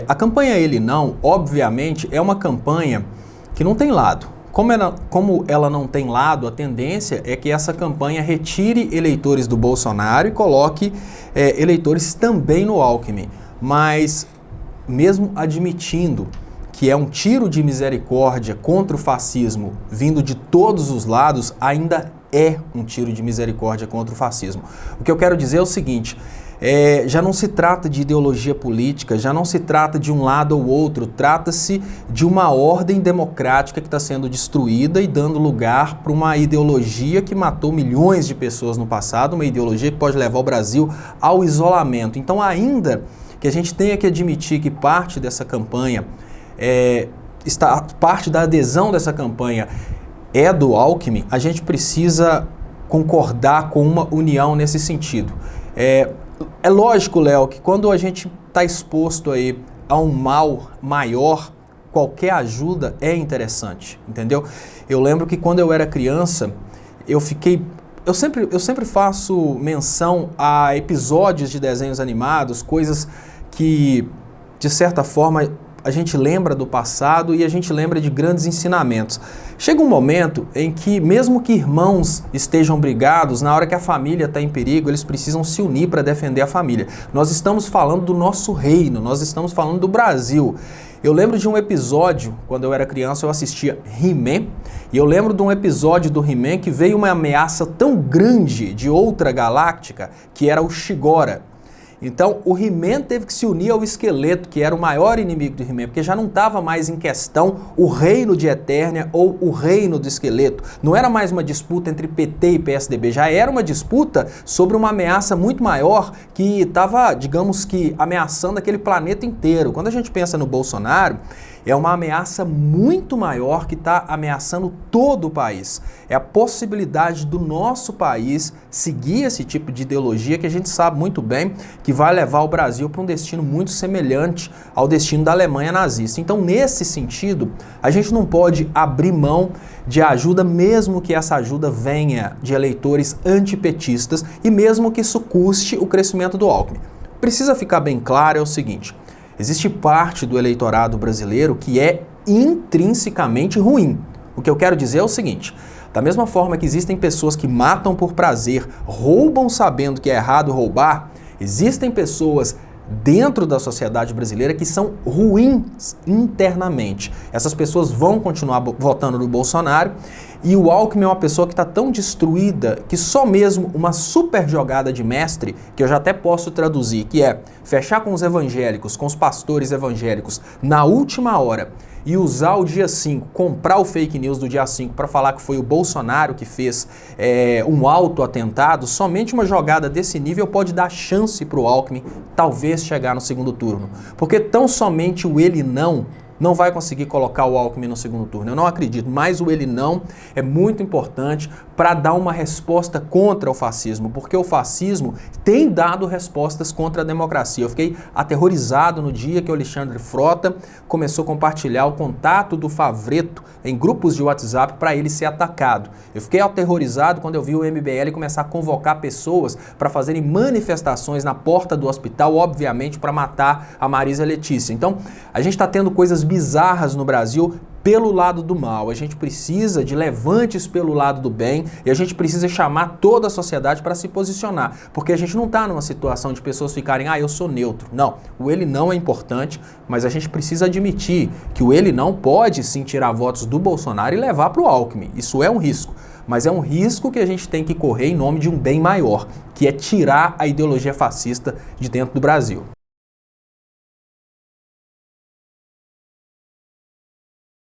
A campanha Ele Não, obviamente, é uma campanha que não tem lado. Como ela não tem lado, a tendência é que essa campanha retire eleitores do Bolsonaro e coloque eleitores também no Alckmin. Mas, mesmo admitindo que é um tiro de misericórdia contra o fascismo vindo de todos os lados, ainda é um tiro de misericórdia contra o fascismo. O que eu quero dizer é o seguinte: já não se trata de ideologia política, já não se trata de um lado ou outro, trata-se de uma ordem democrática que está sendo destruída e dando lugar para uma ideologia que matou milhões de pessoas no passado, uma ideologia que pode levar o Brasil ao isolamento. Então, ainda que a gente tenha que admitir que parte dessa campanha, parte da adesão dessa campanha é do Alckmin, a gente precisa concordar com uma união nesse sentido. É lógico, Léo, que quando a gente está exposto aí a um mal maior, qualquer ajuda é interessante, entendeu? Eu lembro que quando eu era criança, eu sempre faço menção a episódios de desenhos animados, coisas que, de certa forma, a gente lembra do passado e a gente lembra de grandes ensinamentos. Chega um momento em que, mesmo que irmãos estejam brigados, na hora que a família está em perigo, eles precisam se unir para defender a família. Nós estamos falando do nosso reino, nós estamos falando do Brasil. Eu lembro de um episódio, quando eu era criança, eu assistia He-Man, e eu lembro de um episódio do He-Man que veio uma ameaça tão grande de outra galáctica, que era o Shigora. Então, o He-Man teve que se unir ao Esqueleto, que era o maior inimigo do He-Man, porque já não estava mais em questão o reino de Eternia ou o reino do Esqueleto. Não era mais uma disputa entre PT e PSDB, já era uma disputa sobre uma ameaça muito maior que estava, digamos que, ameaçando aquele planeta inteiro. Quando a gente pensa no Bolsonaro, é uma ameaça muito maior que está ameaçando todo o país. É a possibilidade do nosso país seguir esse tipo de ideologia que a gente sabe muito bem que vai levar o Brasil para um destino muito semelhante ao destino da Alemanha nazista. Então, nesse sentido, a gente não pode abrir mão de ajuda, mesmo que essa ajuda venha de eleitores antipetistas e mesmo que isso custe o crescimento do Alckmin. Precisa ficar bem claro é o seguinte: existe parte do eleitorado brasileiro que é intrinsecamente ruim. O que eu quero dizer é o seguinte: da mesma forma que existem pessoas que matam por prazer, roubam sabendo que é errado roubar, existem pessoas dentro da sociedade brasileira que são ruins internamente. Essas pessoas vão continuar votando no Bolsonaro e o Alckmin é uma pessoa que está tão destruída que só mesmo uma super jogada de mestre, que eu já até posso traduzir, que é fechar com os evangélicos, com os pastores evangélicos na última hora e usar o dia 5, comprar o fake news do dia 5 para falar que foi o Bolsonaro que fez um autoatentado, somente uma jogada desse nível pode dar chance para o Alckmin talvez chegar no segundo turno. Porque tão somente o ele não vai conseguir colocar o Alckmin no segundo turno. Eu não acredito, mas o ele não é muito importante para dar uma resposta contra o fascismo, porque o fascismo tem dado respostas contra a democracia. Eu fiquei aterrorizado no dia que o Alexandre Frota começou a compartilhar o contato do Favreto em grupos de WhatsApp para ele ser atacado. Eu fiquei aterrorizado quando eu vi o MBL começar a convocar pessoas para fazerem manifestações na porta do hospital, obviamente para matar a Marisa Letícia. Então, a gente está tendo coisas bizarras no Brasil pelo lado do mal. A gente precisa de levantes pelo lado do bem e a gente precisa chamar toda a sociedade para se posicionar, porque a gente não está numa situação de pessoas ficarem, eu sou neutro. Não, o ele não é importante, mas a gente precisa admitir que o ele não pode sim tirar votos do Bolsonaro e levar para o Alckmin. Isso é um risco, mas é um risco que a gente tem que correr em nome de um bem maior, que é tirar a ideologia fascista de dentro do Brasil.